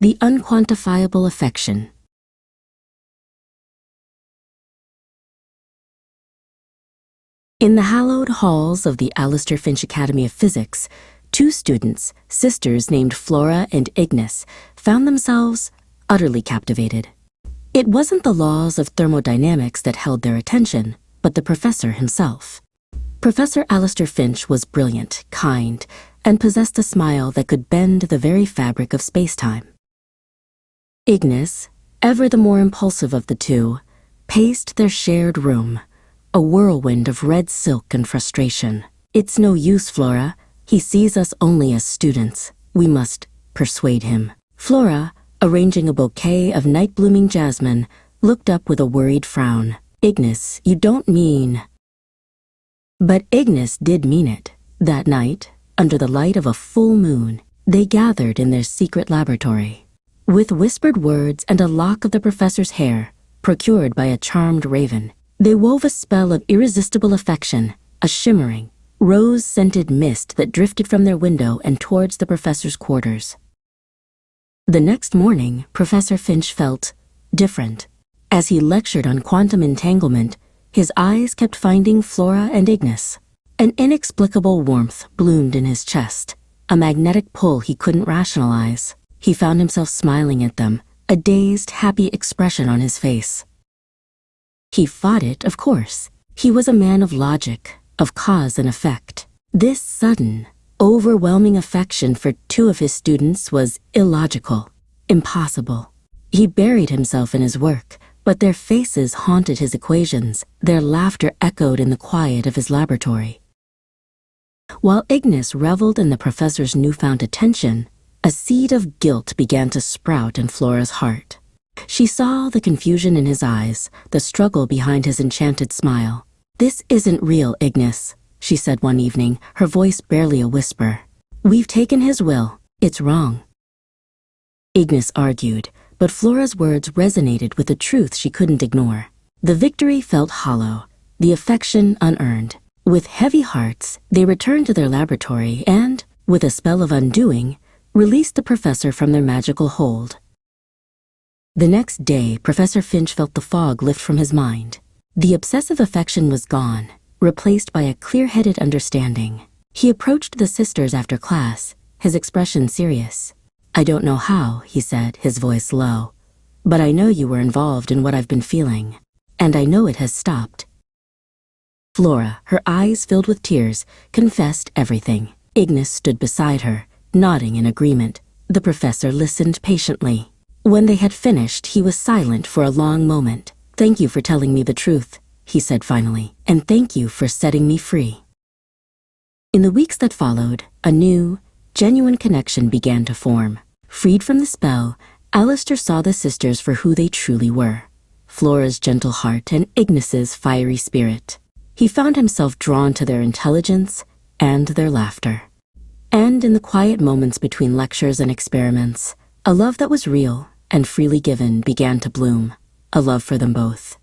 The Unquantifiable Affection. In the hallowed halls of the Alistair Finch Academy of Physics, two students, sisters named Flora and Ignis, found themselves utterly captivated. It wasn't the laws of thermodynamics that held their attention, but the professor himself. Professor Alistair Finch was brilliant, kind, and possessed a smile that could bend the very fabric of spacetime. Ignis, ever the more impulsive of the two, paced their shared room, a whirlwind of red silk and frustration. "It's no use, Flora. He sees us only as students. We must persuade him." Flora, arranging a bouquet of night-blooming jasmine, looked up with a worried frown. "Ignis, you don't mean—" But Ignis did mean it. That night, under the light of a full moon, they gathered in their secret laboratory. With whispered words and a lock of the professor's hair, procured by a charmed raven, they wove a spell of irresistible affection, a shimmering, rose-scented mist that drifted from their window and towards the professor's quarters. The next morning, Professor Finch felt different. As he lectured on quantum entanglement, his eyes kept finding Flora and Ignis. An inexplicable warmth bloomed in his chest, a magnetic pull he couldn't rationalize. He found himself smiling at them, a dazed, happy expression on his face. He fought it, of course. He was a man of logic, of cause and effect. This sudden, overwhelming affection for two of his students was illogical, impossible. He buried himself in his work, but their faces haunted his equations, their laughter echoed in the quiet of his laboratory. While Ignis reveled in the professor's newfound attention, a seed of guilt began to sprout in Flora's heart. She saw the confusion in his eyes, the struggle behind his enchanted smile. "This isn't real, Ignis," she said one evening, her voice barely a whisper. "We've taken his will. It's wrong." Ignis argued, but Flora's words resonated with a truth she couldn't ignore. The victory felt hollow, the affection unearned. With heavy hearts, they returned to their laboratory and, with a spell of undoing, released the professor from their magical hold. The next day, Professor Finch felt the fog lift from his mind. The obsessive affection was gone, replaced by a clear-headed understanding. He approached the sisters after class, his expression serious. "I don't know how," he said, his voice low, "but I know you were involved in what I've been feeling, and I know it has stopped." Flora, her eyes filled with tears, confessed everything. Ignis stood beside her, nodding in agreement. The professor listened patiently. When they had finished, he was silent for a long moment. "Thank you for telling me the truth," he said finally, "and thank you for setting me free." In the weeks that followed, a new, genuine connection began to form. Freed from the spell, Alistair saw the sisters for who they truly were, Flora's gentle heart and Ignis's fiery spirit. He found himself drawn to their intelligence and their laughter. And in the quiet moments between lectures and experiments, a love that was real and freely given began to bloom, a love for them both.